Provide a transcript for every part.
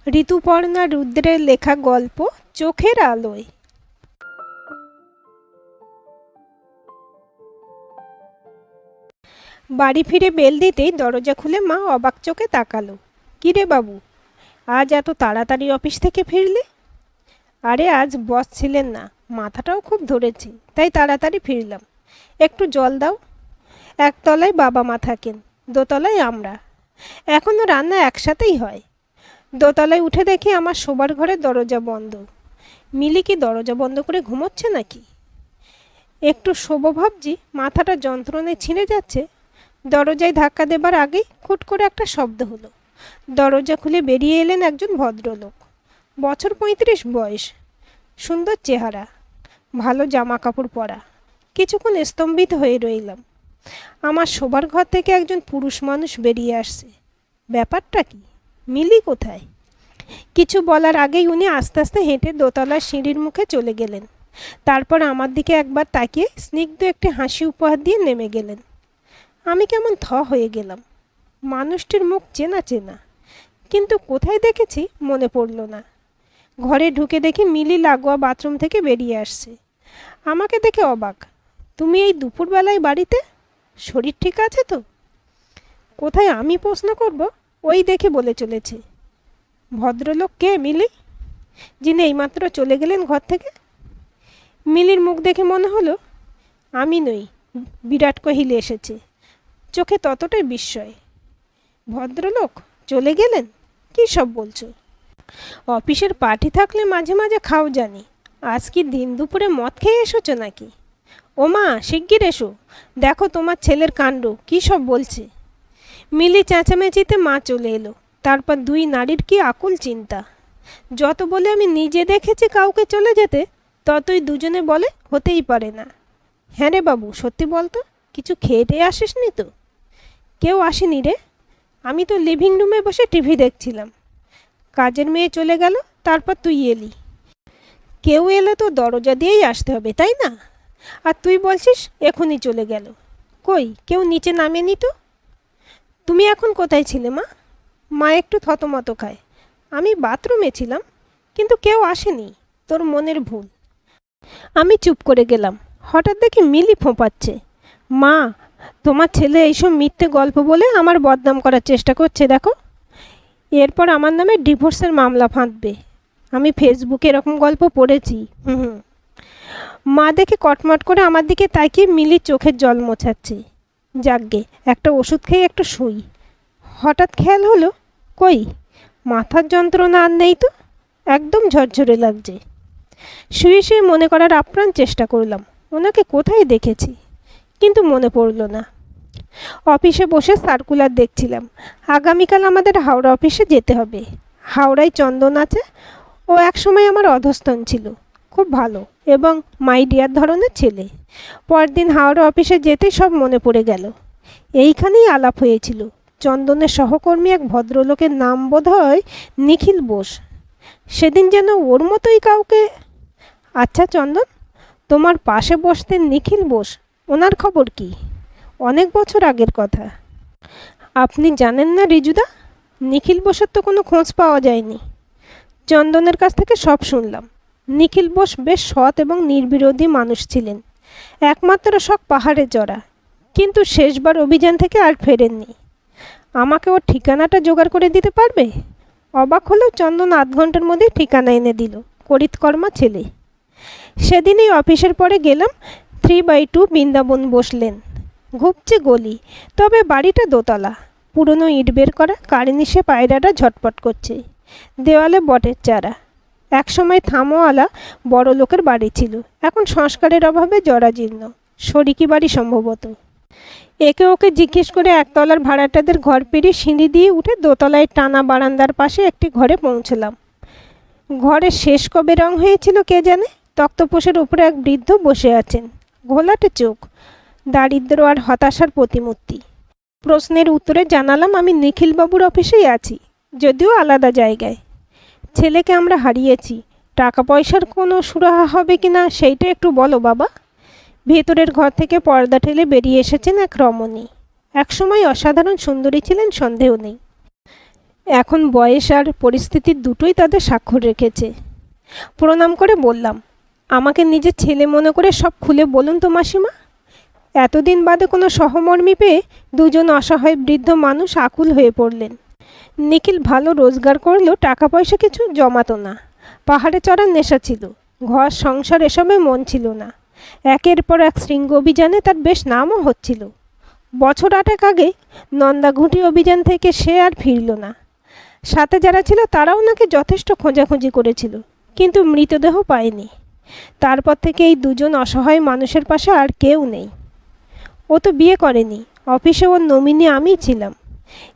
ঋতুপর্ণা রুদ্রের লেখা গল্প চোখের আলোয়। বাড়ি ফিরে বেল দিতেই দরজা খুলে মা অবাক চোখে তাকালো। কী রে বাবু, আজ এত তাড়াতাড়ি অফিস থেকে ফিরলে? আরে আজ বস ছিলেন না, মাথাটাও খুব ধরেছে, তাই তাড়াতাড়ি ফিরলাম। একটু জল দাও। একতলায় বাবা মা থাকেন, দোতলায় আমরা। এখনও রান্না একসাথেই হয়। দোতলায় উঠে দেখি আমার শোবার ঘরের দরজা বন্ধ। মিলি কি দরজা বন্ধ করে ঘুমোচ্ছে নাকি? একটু শোবো ভাবছি, মাথাটা যন্ত্রণায় ছিঁড়ে যাচ্ছে। দরজায় ধাক্কা দেবার আগেই খুট করে একটা শব্দ হলো। দরজা খুলে বেরিয়ে এলেন একজন ভদ্রলোক। বছর 35 বয়স, সুন্দর চেহারা, ভালো জামা কাপড় পরা। কিছুক্ষণ স্তম্ভিত হয়ে রইলাম। আমার শোবার ঘর থেকে একজন পুরুষ মানুষ বেরিয়ে আসছে। ব্যাপারটা কি? মিলি কোথায়? কিছু বলার আগেই উনি আস্তে আস্তে হেঁটে দোতলার সিঁড়ির মুখে চলে গেলেন। তারপর আমার দিকে একবার তাকিয়ে স্নিগ্ধ একটি হাসি উপহার দিয়ে নেমে গেলেন। আমি কেমন হয়ে গেলাম। মানুষটির মুখ চেনা চেনা, কিন্তু কোথায় দেখেছি মনে পড়ল না। ঘরে ঢুকে দেখি মিলি লাগোয়া বাথরুম থেকে বেরিয়ে আসছে। আমাকে দেখে অবাক। তুমি এই দুপুরবেলায় বাড়িতে? শরীর ঠিক আছে তো? কোথায় আমি প্রশ্ন করব, ওই দেখে বলে চলেছে। ভদ্রলোক কে মিলি, যিনি এইমাত্র চলে গেলেন ঘর থেকে? মিলির মুখ দেখে মনে হলো আমি নই, বিরাট কোহলি এসেছে। চোখে ততটাই বিস্ময়। ভদ্রলোক চলে গেলেন? কী সব বলছো? অফিসের পার্টি থাকলে মাঝে মাঝে খাও জানি, আজ কি দিন দুপুরে মদ খেয়ে এসেছো নাকি? ও মা, শিগগির এসো, দেখো তোমার ছেলের কাণ্ড কী সব বলছে। মিলি চেঁচামেচিতে মা চলে এলো। তারপর দুই নারীর কি আকুল চিন্তা। যত বলে আমি নিজে দেখেছি কাউকে চলে যেতে, ততই দুজনে বলে হতেই পারে না। হ্যাঁ রে বাবু, সত্যি বলতো, কিছু খেয়ে টেয়ে আসিসনি তো? কেউ আসেনি রে, আমি তো লিভিং রুমে বসে টিভি দেখছিলাম। কাজের মেয়ে চলে গেল, তারপর তুই এলি। কেউ এলে তো দরজা দিয়েই আসতে হবে, তাই না? আর তুই বলছিস এখনই চলে গেল। কই, কেউ নিচে নামেনি তো? তুমি এখন কোথায় ছিলে মা? মা একটু থতমত খায়। আমি বাথরুমে ছিলাম, কিন্তু কেউ আসেনি, তোর মনের ভুল। আমি চুপ করে গেলাম। হঠাৎ দেখি মিলি ফোঁপাচ্ছে। মা, তোমার ছেলে এইসব মিথ্যে গল্প বলে আমার বদনাম করার চেষ্টা করছে, দেখো। এরপর আমার নামে ডিভোর্সের মামলা ফাঁদবে। আমি ফেসবুকে এরকম গল্প পড়েছি। হুম। মা দেখে কটমট করে আমার দিকে তাকিয়ে মিলির চোখের জল মোছাচ্ছে। যাকগে, একটা ওষুধ খেয়ে একটু শুই। হঠাৎ খেয়াল হলো, কই, মাথার যন্ত্রণা আর নেই তো, একদম ঝরঝরে লাগছে। শুয়ে শুয়ে মনে করার আপ্রাণ চেষ্টা করলাম ওনাকে কোথায় দেখেছি, কিন্তু মনে পড়ল না। অফিসে বসে সার্কুলার দেখছিলাম। আগামীকাল আমাদের হাওড়া অফিসে যেতে হবে। হাওড়ায় চন্দন আছে, ও একসময় আমার অধস্তন ছিল, খুব ভালো এবং মাই ডিয়ার ধরনের ছেলে। পরদিন হাওড়া অফিসে যেতে সব মনে পড়ে গেল। এইখানেই আলাপ হয়েছিল। চন্দনের সহকর্মী এক ভদ্রলোকের নাম বোধহয় নিখিল বোস। সেদিন যেন ওর মতোই কাউকে। আচ্ছা চন্দন, তোমার পাশে বসতেন নিখিল বোস, ওনার খবর কি? অনেক বছর আগের কথা। আপনি জানেন না রিজুদা, নিখিল বোসের তো কোনো খোঁজ পাওয়া যায়নি। চন্দনের কাছ থেকে সব শুনলাম। নিখিল বোস বেশ সৎ এবং নির্বিরোধী মানুষ ছিলেন। একমাত্র শখ পাহাড়ে চড়া, কিন্তু শেষবার অভিযান থেকে আর ফেরেননি। আমাকে ওর ঠিকানাটা জোগাড় করে দিতে পারবে? অবাক হলেও চন্দন আধ ঘন্টার মধ্যেই ঠিকানা এনে দিল। করিতকর্মা ছেলে। সেদিনই অফিসের পরে গেলাম 3/2 বৃন্দাবন বসলেন। ঘুপছে গলি, তবে বাড়িটা দোতলা। পুরনো ইট বের করা, কারেনিসে পায়রাটা ঝটপট করছে। দেওয়ালে বটের চারা। একসময় থামোওয়ালা বড় লোকের বাড়ি ছিল, এখন সংস্কারের অভাবে জরাজীর্ণ। শরিকি বাড়ি সম্ভবত। একে ওকে জিজ্ঞেস করে একতলার ভাড়াটাদের ঘর পেরিয়ে সিঁড়ি দিয়ে উঠে দোতলায় টানা বারান্দার পাশে একটি ঘরে পৌঁছলাম। ঘরের শেষ কবে রং হয়েছিল কে জানে। তক্তপোষের উপরে এক বৃদ্ধ বসে আছেন, ঘোলাটে চোখ, দারিদ্র আর হতাশার প্রতিমূর্তি। প্রশ্নের উত্তরে জানালাম আমি নিখিলবাবুর অফিসেই আছি, যদিও আলাদা জায়গায়। ছেলেকে আমরা হারিয়েছি, টাকা পয়সার কোনো সুরাহা হবে কিনা সেইটা একটু বলো বাবা। ভেতরের ঘর থেকে পর্দা ঠেলে বেরিয়ে এসেছেন এক রমণী। একসময় অসাধারণ সুন্দরী ছিলেন, সন্দেহ নেই। এখন বয়স আর পরিস্থিতির দুটোই তাদের স্বাক্ষর রেখেছে। প্রণাম করে বললাম, আমাকে নিজের ছেলে মনে করে সব খুলে বলুন তো মাসিমা। এতদিন বাদে কোনো সহমর্মী পেয়ে দুজন অসহায় বৃদ্ধ মানুষ আকুল হয়ে পড়লেন। নিখিল ভালো রোজগার করলেও টাকা পয়সা কিছু জমাতো না। পাহাড়ে চড়ার নেশা ছিল, ঘর সংসার এসবে মন ছিল না। একের পর এক শৃঙ্গ অভিযানে তার বেশ নামও হচ্ছিল। বছর 8 আগে নন্দাঘুঁটি অভিযান থেকে সে আর ফিরল না। সাথে যারা ছিল তারাও নাকি যথেষ্ট খোঁজাখুঁজি করেছিল, কিন্তু মৃতদেহ পায়নি। তারপর থেকে এই দুজন অসহায় মানুষের পাশে আর কেউ নেই। ও তো বিয়ে করেনি, অফিসে ওর নমিনি আমিই ছিলাম,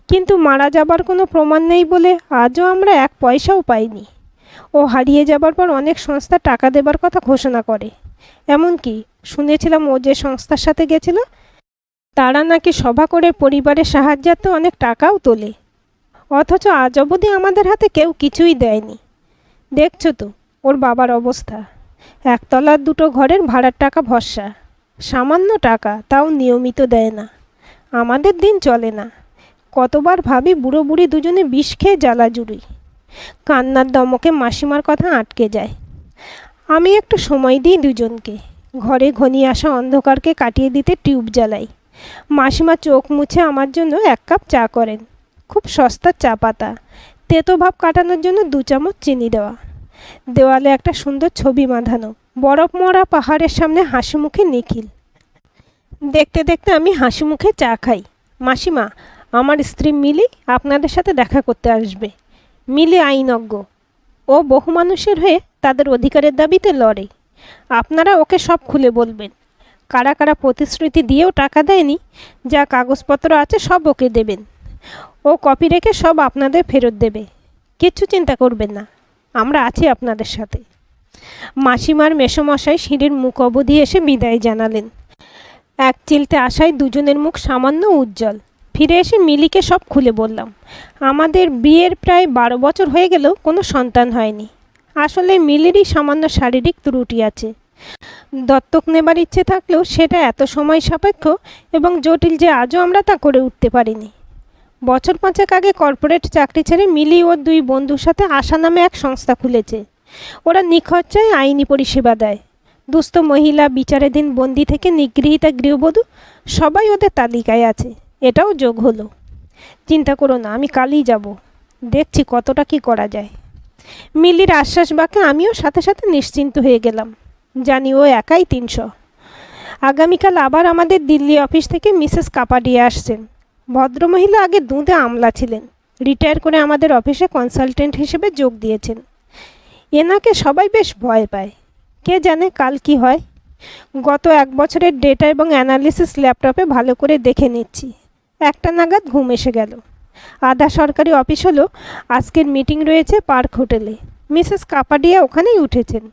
কিন্তু মারা যাবার কোনো প্রমাণ নেই বলে আজও আমরা 1 পয়সাও পাইনি। ও হারিয়ে যাবার পর অনেক সংস্থা টাকা দেবার কথা ঘোষণা করে। এমনকি শুনেছিলাম ও যে সংস্থার সাথে গেছিল তারা নাকি সভা করে পরিবারের সাহায্যার্থে অনেক টাকাও তোলে। অথচ আজ অবধি আমাদের হাতে কেউ কিছুই দেয়নি। দেখছো তো ওর বাবার অবস্থা। 1 তলার 2 ঘরের ভাড়ার টাকা ভরসা, সামান্য টাকা, তাও নিয়মিত দেয় না। আমাদের দিন চলে না। কতবার ভাবি বুড়ো বুড়ি দুজনে বিষ খেয়ে জ্বালা জুড়ি। কান্নার দমকে মাসিমার কথা আটকে যায়। আমি একটু সময় দিই দুজনকে। ঘরে ঘনিয়ে আসা অন্ধকারকে কাটিয়ে দিতে টিউব জ্বালাই। মাসিমা চোখ মুছে আমার জন্য 1 কাপ চা করেন। খুব সস্তা চা পাতা, তেতো ভাব কাটানোর জন্য 2 চামচ চিনি দেওয়া। দেওয়ালে একটা সুন্দর ছবি বাঁধানো, বরফ মরা পাহাড়ের সামনে হাসি মুখে নিখিল। দেখতে দেখতে আমি হাসি মুখে চা খাই। মাসিমা, আমার স্ত্রী মিলি আপনাদের সাথে দেখা করতে আসবে। মিলি আইনজ্ঞ। ও বহু মানুষের হয়ে তাদের অধিকারের দাবিতে লড়ে। আপনারা ওকে সব খুলে বলবেন। কারা কারা প্রতিশ্রুতি দিয়েও টাকা দেয়নি, যা কাগজপত্র আছে সব ওকে দেবেন। ও কপি রেখে সব আপনাদের ফেরত দেবে। কিচ্ছু চিন্তা করবেন না, আমরা আছি আপনাদের সাথে। মাসিমার মেসোমশাই সিঁড়ির মুখ অবধি এসে বিদায় জানালেন। এক চিলতে আশায় দুজনের মুখ সামান্য উজ্জ্বল। ফিরে এসে মিলিকে সব খুলে বললাম। আমাদের বিয়ের প্রায় 12 বছর হয়ে গেলেও কোনো সন্তান হয়নি। আসলে মিলিরই সামান্য শারীরিক ত্রুটি আছে। দত্তক নেবার ইচ্ছে থাকলেও সেটা এত সময় সাপেক্ষ এবং জটিল যে আজও আমরা তা করে উঠতে পারিনি। বছর 5 আগে কর্পোরেট চাকরি ছেড়ে মিলি ওর 2 বন্ধুর সাথে আশা নামে এক সংস্থা খুলেছে। ওরা নিখরচায় আইনি পরিষেবা দেয়। দুস্থ মহিলা, বিচারাধীন বন্দি থেকে নিগৃহীতা গৃহবধূ সবাই ওদের তালিকায় আছে। এটাও যোগ হলো। চিন্তা করো না, আমি কালই যাব। দেখছি কতটা কি করা যায়। মিলির আশ্বাস বাক্যে আমিও সাথে সাথে নিশ্চিন্ত হয়ে গেলাম। জানি ও একাই 300। আগামীকাল আবার আমাদের দিল্লি অফিস থেকে মিসেস কাপাডিয়া আসছেন। ভদ্রমহিলা আগে দুধে আমলা ছিলেন, রিটায়ার করে আমাদের অফিসে কনসালটেন্ট হিসেবে যোগ দিয়েছেন। এনাকে সবাই বেশ ভয় পায়। কে জানে কাল কি হয়। গত 1 বছরের ডেটা এবং অ্যানালিসিস ল্যাপটপে ভালো করে দেখে নিচ্ছি। 1টা নাগাদ ঘুম এসে গেল। আধা সরকারি অফিস হলো আজকের মিটিং রয়েছে পার্ক হোটেলে। মিসেস কাপাডিয়া ওখানেই উঠেছেন।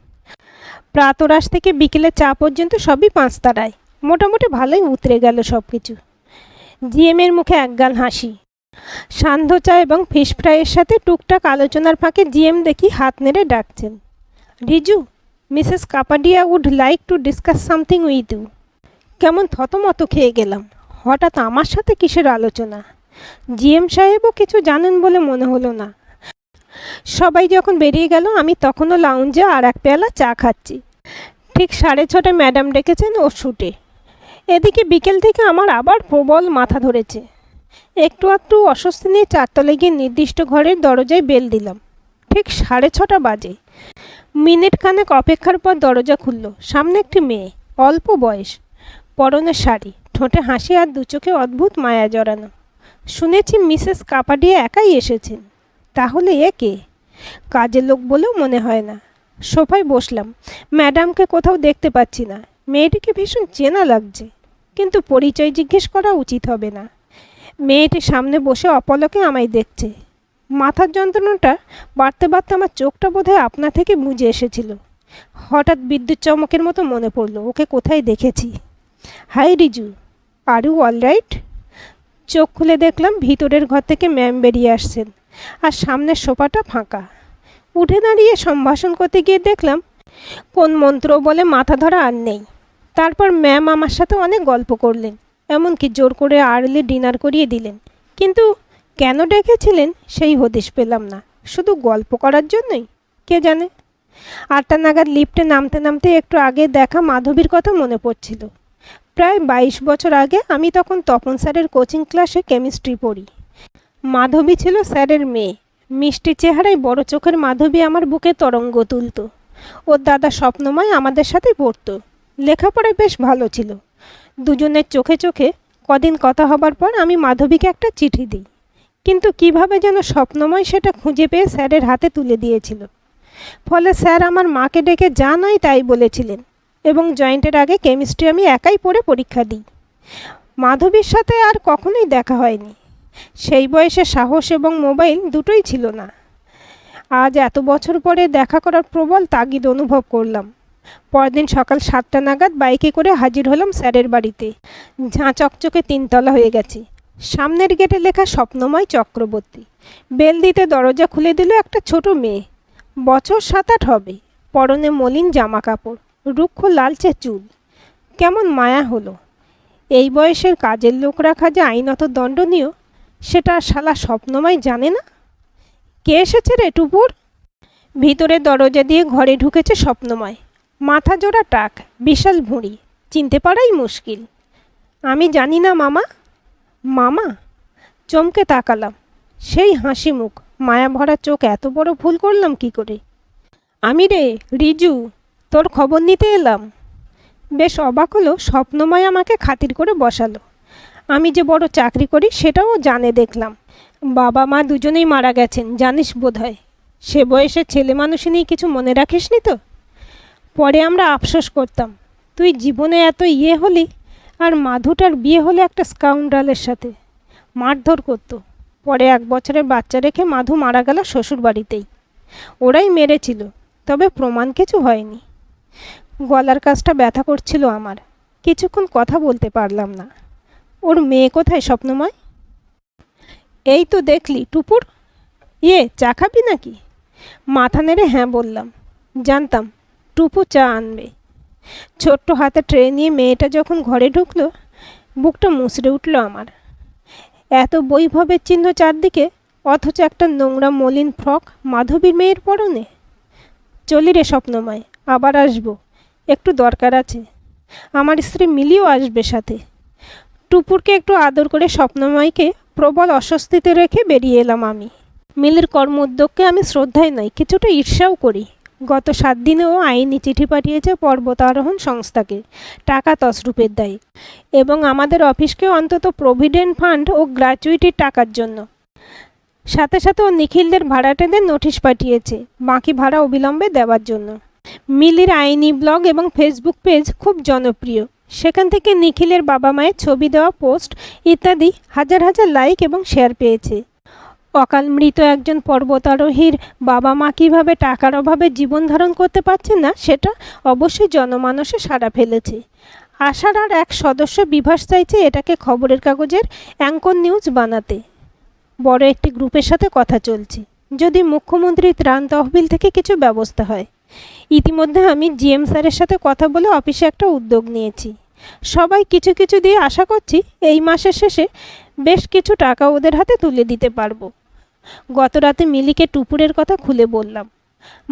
প্রাতরাশ থেকে বিকেলে চা পর্যন্ত সবই 5 তারায়। মোটামুটি ভালোই উতরে গেল সব কিছু। জিএমের মুখে একগাল হাসি। সান্ধ্য চা এবং ফিশ ফ্রাইয়ের সাথে টুকটাক আলোচনার ফাঁকে জিএম দেখি হাত নেড়ে ডাকছেন। Riju, Mrs Kapadia would like to discuss something with you. কেমন থতমত খেয়ে গেলাম। হঠাৎ আমার সাথে কিসের আলোচনা? জিএম সাহেবও কিছু জানেন বলে মনে হলো না। সবাই যখন বেরিয়ে গেল আমি তখনও লাউঞ্জে আর 1 পেয়ালা চা খাচ্ছি। ঠিক 6:30 ম্যাডাম ডেকেছেন ও শুটে। এদিকে বিকেল থেকে আমার আবার প্রবল মাথা ধরেছে। একটু একটু অস্বস্তি নিয়ে 4 তলায় গিয়ে নির্দিষ্ট ঘরের দরজায় বেল দিলাম। ঠিক 6:30 বাজে। মিনিট খানেক অপেক্ষার পর দরজা খুলল। সামনে একটি মেয়ে, অল্প বয়স, পরনে শাড়ি, ঠোঁটে হাসি আর 2 চোখে অদ্ভুত মায়া জড়ানো। শুনেছি মিসেস কাপাডিয়া একাই এসেছেন। তাহলে এ কে? কাজের লোক বলেও মনে হয় না। সোফায় বসলাম। ম্যাডামকে কোথাও দেখতে পাচ্ছি না। মেয়েটিকে ভীষণ চেনা লাগছে, কিন্তু পরিচয় জিজ্ঞেস করা উচিত হবে না। মেয়েটি সামনে বসে অপলকে আমায় দেখছে। মাথার যন্ত্রণাটা বাড়তে বাড়তে আমার চোখটা বোধহয় আপনা থেকে বুঝে এসেছিল। হঠাৎ বিদ্যুৎ চমকের মতো মনে পড়ল ওকে কোথায় দেখেছি। Hi Riju, are you all right? চোখ খুলে দেখলাম ভিতরের ঘর থেকে ম্যাম বেরিয়ে আসছেন, আর সামনের সোফাটা ফাঁকা। উঠে দাঁড়িয়ে সম্ভাষণ করতে গিয়ে দেখলাম কোন মন্ত্র বলে মাথা ধরা আর নেই। তারপর ম্যাম আমার সাথে অনেক গল্প করলেন, এমনকি জোর করে আর্লি ডিনার করিয়ে দিলেন। কিন্তু কেন ডেকেছিলেন সেই হদিশ পেলাম না, শুধু গল্প করার জন্যই? কে জানে। 8টা নাগাদ লিফটে নামতে নামতে একটু আগে দেখা মাধবীর কথা মনে পড়ছিল। প্রায় 22 বছর আগে আমি তখন তপন স্যারের কোচিং ক্লাসে কেমিস্ট্রি পড়ি। মাধবী ছিল স্যারের মেয়ে। মিষ্টি চেহারায় বড় চোখের মাধবী আমার বুকে তরঙ্গ তুলত। ওর দাদা স্বপ্নময় আমাদের সাথে পড়তো। লেখাপড়ায় বেশ ভালো ছিল। দুজনের চোখে চোখে কদিন কথা হবার পর আমি মাধবীকে একটা চিঠি দিই, কিন্তু কিভাবে যেন স্বপ্নময় সেটা খুঁজে পেয়ে স্যারের হাতে তুলে দিয়েছিল। ফলে স্যার আমার মাকে ডেকে যা নয় তাই বলেছিলেন, এবং জয়েন্টের আগে কেমিস্ট্রি আমি একাই পড়ে পরীক্ষা দিই। মাধবীর সাথে আর কখনোই দেখা হয়নি। সেই বয়সে সাহস এবং মোবাইল দুটোই ছিল না। আজ এত বছর পরে দেখা করার প্রবল তাগিদ অনুভব করলাম। পরদিন সকাল 7টা নাগাদ বাইকে করে হাজির হলাম স্যারের বাড়িতে। ঝাঁ চকচকে 3তলা হয়ে গেছে। সামনের গেটে লেখা স্বপ্নময় চক্রবর্তী। বেল দিতে দরজা খুলে দিল একটা ছোট মেয়ে। বছর 7-8 হবে। পরনে মলিন জামা কাপড়, রুক্ষ লালচে চুল। কেমন মায়া হলো। এই বয়সের কাজের লোক রাখা যে আইনত দণ্ডনীয়, সেটা শালা স্বপ্নময় জানে না। কে এসেছে রে টুপুর? ভিতরে দরজা দিয়ে ঘরে ঢুকেছে স্বপ্নময়। মাথা জোড়া টাক, বিশাল ভুঁড়ি, চিনতে পারাই মুশকিল। আমি জানি না মামা। মামা? চমকে তাকালাম। সেই হাসি মুখ, মায়া ভরা চোখ, এত বড় ভুল করলাম কি করে? আমি রে, রিজু, তোর খবর নিতে এলাম। বেশ অবাক হলো স্বপ্নময় আমাকে খাতির করে বসালো। আমি যে বড় চাকরি করি সেটাও জানে দেখলাম। বাবা মা দুজনেই মারা গেছেন, জানিস বোধহয়। সে বয়সে ছেলে মানুষ নিয়ে কিছু মনে রাখিসনি তো? পরে আমরা আফসোস করতাম, তুই জীবনে এত হলি, আর মাধুটার বিয়ে হলে একটা স্কাউন্ডালের সাথে। মারধর করতো। পরে 1 বছরের বাচ্চা রেখে মাধু মারা গেল শ্বশুর বাড়িতেই। ওরাই মেরেছিল, তবে প্রমাণ কিছু হয়নি। গলার কাছটা ব্যথা করছিল আমার। কিছুক্ষণ কথা বলতে পারলাম না। ওর মেয়ে কোথায় স্বপ্নময়? এই তো দেখলি টুপুর। চা খাবি নাকি? মাথা নেড়ে হ্যাঁ বললাম। জানতাম টুপু চা আনবে। ছোট্ট হাতে ট্রে নিয়ে মেয়েটা যখন ঘরে ঢুকলো, বুকটা মুচড়ে উঠল আমার। এত বৈভবের চিহ্ন চারদিকে, অথচ একটা নোংরা মলিন ফ্রক মাধবীর মেয়ের পরনে। চলি রে স্বপ্নময়, আবার আসবো, একটু দরকার আছে। আমার স্ত্রী মিলিও আসবে সাথে। টুপুরকে একটু আদর করে স্বপ্নময়কে প্রবল অস্বস্তিতে রেখে বেরিয়ে এলাম আমি। মিলির কর্ম উদ্যোগকে আমি শ্রদ্ধাই নয়, কিছুটা ঈর্ষাও করি। গত 7 দিনেও আইনি চিঠি পাঠিয়েছে পর্বতারোহণ সংস্থাকে টাকা তছরূপের দায়ে, এবং আমাদের অফিসকেও অন্তত প্রভিডেন্ট ফান্ড ও গ্র্যাচুইটির টাকার জন্য। সাথে সাথে ও নিখিলদের ভাড়াটেদের নোটিশ পাঠিয়েছে বাকি ভাড়া অবিলম্বে দেওয়ার জন্য। মিলির আইনি ব্লগ এবং ফেসবুক পেজ খুব জনপ্রিয়। সেখান থেকে নিখিলের বাবা মায়ের ছবি দেওয়া পোস্ট ইত্যাদি হাজার হাজার লাইক এবং শেয়ার পেয়েছে। অকাল মৃত একজন পর্বতারোহীর বাবা মা কীভাবে টাকার অভাবে জীবন ধারণ করতে পারছেন না, সেটা অবশ্যই জনমানসে সাড়া ফেলেছে। আশার আর এক সদস্য বিভাস চাইছে এটাকে খবরের কাগজের অ্যাঙ্কর নিউজ বানাতে। বড় একটি গ্রুপের সাথে কথা চলছে, যদি মুখ্যমন্ত্রী ত্রাণ তহবিল থেকে কিছু ব্যবস্থা হয়। ইতিমধ্যে আমি জিএম স্যারের সাথে কথা বলে অফিসে একটা উদ্যোগ নিয়েছি। সবাই কিছু কিছু দিয়ে আশা করছি এই মাসের শেষে বেশ কিছু টাকা ওদের হাতে তুলে দিতে পারবো। গত রাতে মিলিকে টুপুরের কথা খুলে বললাম।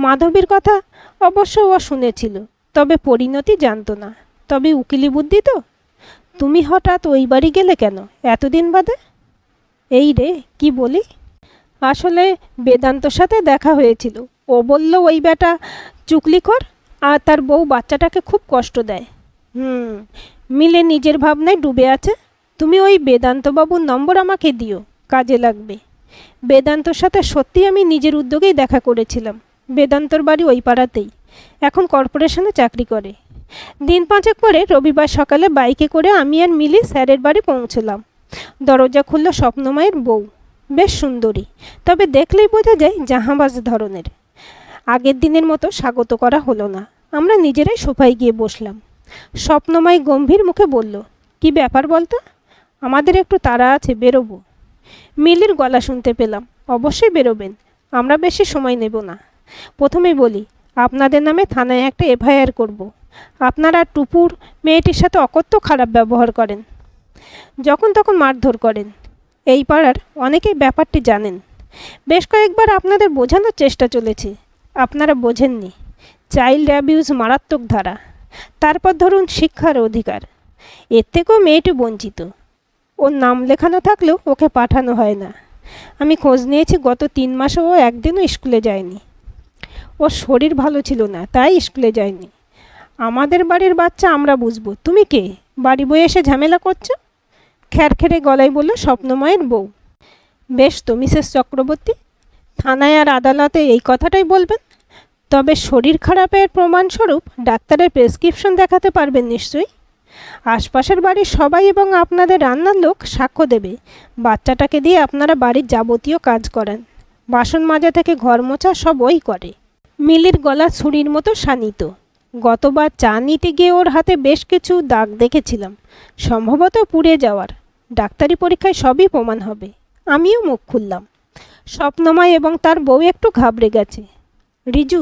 মাধবীর কথা অবশ্য ও শুনেছিল, তবে পরিণতি জানতো না। তবে উকিলি বুদ্ধি তো। তুমি হঠাৎ ওই বাড়ি গেলে কেন এতদিন বাদে? এই রে, কি বলি? আসলে বেদান্তর সাথে দেখা হয়েছিল। ও বলল ওই বেটা চুকলিখোর, আর তার বউ বাচ্চাটাকে খুব কষ্ট দেয়। মিলে নিজের ভাবনায় ডুবে আছে। তুমি ওই বেদান্তবাবুর নম্বর আমাকে দিও, কাজে লাগবে। বেদান্তর সাথে সত্যি আমি নিজের উদ্যোগেই দেখা করেছিলাম। বেদান্তর বাড়ি ওই পাড়াতেই, এখন কর্পোরেশনে চাকরি করে। দিন 5 পরে রবিবার সকালে বাইকে করে আমি আর মিলি স্যারের বাড়ি পৌঁছলাম। দরজা খুলল স্বপ্নময়ের বউ। বেশ সুন্দরী, তবে দেখলেই বোঝা যায় জাহাবাজ ধরনের। আগের দিনের মতো স্বাগত করা হলো না। আমরা নিজেরাই সোফায় গিয়ে বসলাম। স্বপ্নময় গম্ভীর মুখে বলল, কি ব্যাপার বলতো? আমাদের একটু তাড়া আছে, বেরোবো। মিলির গলা শুনতে পেলাম, অবশ্যই বেরোবেন, আমরা বেশি সময় নেব না। প্রথমেই বলি, আপনাদের নামে থানায় একটা এফআইআর করব। আপনারা টুপুর মেয়েটির সাথে অকথ্য খারাপ ব্যবহার করেন, যখন তখন মারধর করেন। এই পাড়ার অনেকেই ব্যাপারটি জানেন। বেশ কয়েকবার আপনাদের বোঝানোর চেষ্টা চলেছে, আপনারা বোঝেননি। চাইল্ড অ্যাবিউজ মারাত্মক ধারা, তারপর ধরুন শিক্ষার অধিকার, এর থেকেও মেয়েটি বঞ্চিত। ওর নাম লেখানো থাকলেও ওকে পাঠানো হয় না। আমি খোঁজ নিয়েছি, গত 3 মাসে ও একদিনও স্কুলে যায়নি। ওর শরীর ভালো ছিল না, তাই স্কুলে যায়নি। আমাদের বাড়ির বাচ্চা, আমরা বুঝবো। তুমি কে, বাড়ি বয়ে এসে ঝামেলা করছো? খ্যারখেরে গলায় বলল স্বপ্নময়ের বউ। বেশ তো মিসেস চক্রবর্তী, থানায় আর আদালতে এই কথাটাই বলবেন। তবে শরীর খারাপের প্রমাণস্বরূপ ডাক্তারের প্রেসক্রিপশন দেখাতে পারবেন নিশ্চয়ই। আশপাশের বাড়ির সবাই এবং আপনাদের রান্নার লোক সাক্ষ্য দেবে বাচ্চাটাকে দিয়ে আপনারা বাড়ির যাবতীয় কাজ করান। বাসন মাজা থেকে ঘর মোছা সব ওই করে। মিলির গলা ছুরির মতো শানিত। গতবার চা নিতে গিয়ে ওর হাতে বেশ কিছু দাগ দেখেছিলাম, সম্ভবত পুড়ে যাওয়ার। ডাক্তারি পরীক্ষায় সবই প্রমাণ হবে। আমিও মুখ খুললাম। স্বপ্নময় এবং তার বউ একটু ঘাবড়ে গেছে। রিজু,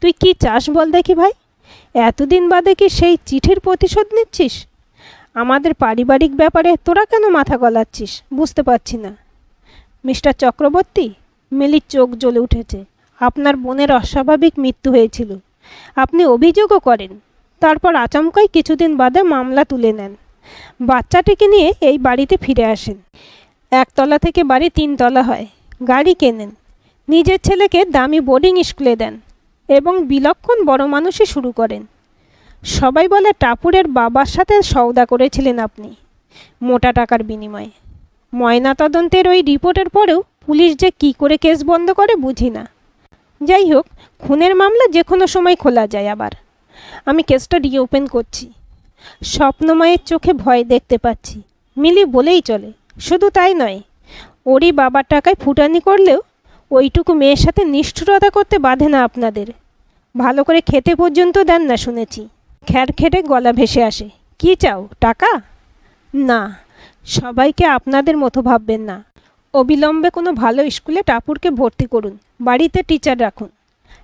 তুই কি চাস বল দেখি ভাই? এতদিন বাদে কি সেই চিঠির প্রতিশোধ নিচ্ছিস? আমাদের পারিবারিক ব্যাপারে তোরা কেন মাথা গলাচ্ছিস বুঝতে পারছি না। মিস্টার চক্রবর্তী, মিলির চোখ জ্বলে উঠেছে। আপনার বোনের অস্বাভাবিক মৃত্যু হয়েছিল, আপনি অভিযোগও করেন। তারপর আচমকাই কিছুদিন বাদে মামলা তুলে নেন। বাচ্চাটিকে নিয়ে এই বাড়িতে ফিরে আসেন। 1 তলা থেকে বাড়ি 3 তলা হয়। গাড়ি কেনেন, নিজের ছেলেকে দামি বোর্ডিং স্কুলে দেন এবং বিলক্ষণ বড় মানুষই শুরু করেন। সবাই বলে টাপুরের বাবার সাথে সওদা করেছিলেন আপনি, মোটা টাকার বিনিময়ে। ময়নাতদন্তের ওই রিপোর্টের পরেও পুলিশ যে কী করে কেস বন্ধ করে বুঝি না। যাই হোক, খুনের মামলা যে কোনো সময় খোলা যায়। আবার আমি কেসটা রিওপেন করছি। স্বপ্নময়ের চোখে ভয় দেখতে পাচ্ছি, মিলি বলেই চলে। শুধু তাই নয়, ওরই বাবার টাকায় ফুটানি করলেও ওইটুকু মেয়ের সাথে নিষ্ঠুরতা করতে বাধে না আপনাদের। ভালো করে খেতে পর্যন্ত দেন না শুনেছি। খ্যারখেটে গলা ভেসে আসে। কি চাও, টাকা? না, সবাইকে আপনাদের মতো ভাববেন না। অবিলম্বে কোনো ভালো স্কুলে টাপুরকে ভর্তি করুন, বাড়িতে টিচার রাখুন।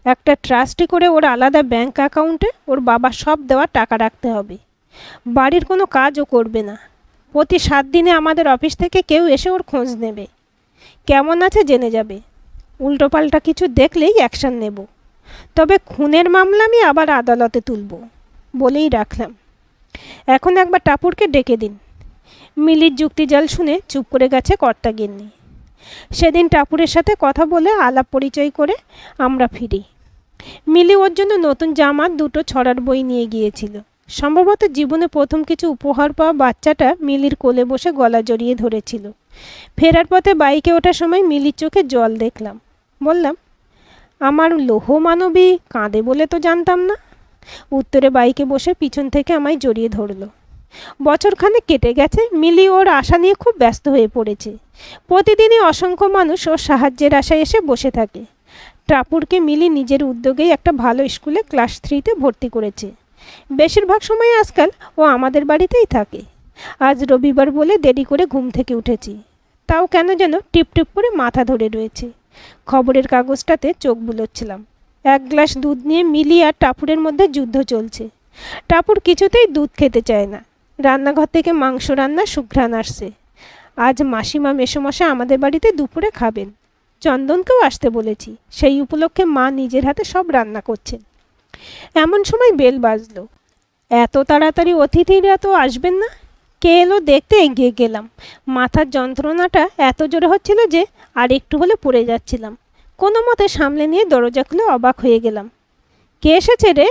একটা ট্রাস্টি করে ওর আলাদা ব্যাংক অ্যাকাউন্টে ওর বাবার সব দেওয়া টাকা রাখতে হবে। বাড়ির কোনো কাজও করবে না। প্রতি 7 দিনে আমাদের অফিস থেকে কেউ এসে ওর খোঁজ নেবে, কেমন আছে জেনে যাবে। উল্টোপাল্টা কিছু দেখলেই অ্যাকশান নেব। তবে খুনের মামলা আমি আবার আদালতে তুলব বলেই রাখলাম। এখন একবার টাপুরকে ডেকে দিন। মিলির যুক্তিজাল শুনে চুপ করে গেছে কর্তাগিন্নি। সেদিন টাপুরের সাথে কথা বলে আলাপ পরিচয় করে আমরা ফিরি। মিলি ওর জন্য নতুন জামা 2টো ছড়ার বই নিয়ে গিয়েছিল। সম্ভবত জীবনে প্রথম কিছু উপহার পাওয়া বাচ্চাটা মিলির কোলে বসে গলা জড়িয়ে ধরেছিল। ফেরার পথে বাইকে ওঠার সময় মিলির চোখে জল দেখলাম। বললাম, আমার লৌহ মানবী কাঁদে বলে তো জানতাম না। উত্তরে বাইকে বসে পিছন থেকে আমায় জড়িয়ে ধরলো। বছরখানেক কেটে গেছে, মিলি ওর আশা নিয়ে খুব ব্যস্ত হয়ে পড়েছে। প্রতিদিনই অসংখ্য মানুষ ওর সাহায্যের আশায় এসে বসে থাকে। টাপুরকে মিলি নিজের উদ্যোগেই একটা ভালো স্কুলে ক্লাস 3তে ভর্তি করেছে। বেশিরভাগ সময় আজকাল ও আমাদের বাড়িতেই থাকে। আজ রবিবার বলে দেরি করে ঘুম থেকে উঠেছি, তাও কেন যেন টিপ টিপ করে মাথা ধরে রয়েছে। খবরের কাগজটাতে চোখ বুলোচ্ছিলাম। 1 গ্লাস দুধ নিয়ে মিলি আর টাপুরের মধ্যে যুদ্ধ চলছে। টাপুর কিছুতেই দুধ খেতে চায় না। রান্নাঘর থেকে মাংস রান্নার সুঘ্রাণ আসছে। আজ মাসিমা মেসোমশাই আমাদের বাড়িতে দুপুরে খাবেন। চন্দনকেও আসতে বলেছি, সেই উপলক্ষে মা নিজের হাতে সব রান্না করছেন। এমন সময় বেল বাজলো। এত তাড়াতাড়ি অতিথিরা তো আসবেন না। কে এলো দেখতে এগিয়ে গেলাম। মাথার যন্ত্রণাটা এত জোরে হচ্ছিল যে আর একটু হলে পড়ে যাচ্ছিলাম। কোনো মতে সামলে নিয়ে দরজা খুলে অবাক হয়ে গেলাম। কে এসেছে রে?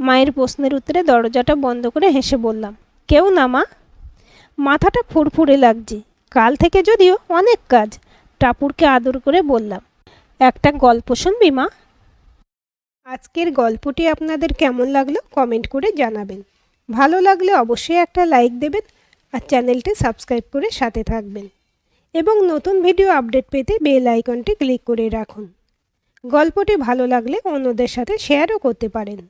মায়ের প্রশ্নের উত্তরে দরজাটা বন্ধ করে হেসে বললাম, কেউ না মা। মাথাটা ফুরফুরে লাগছে, কাল থেকে যদিও অনেক কাজ। টাপুরকে আদর করে বললাম, একটা গল্প শুনবি মা? আজকের গল্পটি আপনাদের কেমন লাগলো কমেন্ট করে জানাবেন। ভালো লাগলে অবশ্যই একটা লাইক দেবেন আর চ্যানেলটি সাবস্ক্রাইব করে সাথে থাকবেন এবং নতুন ভিডিও আপডেট পেতে বেল আইকনটি ক্লিক করে রাখুন। গল্পটি ভালো লাগলে অন্যদের সাথে শেয়ারও করতে পারেন।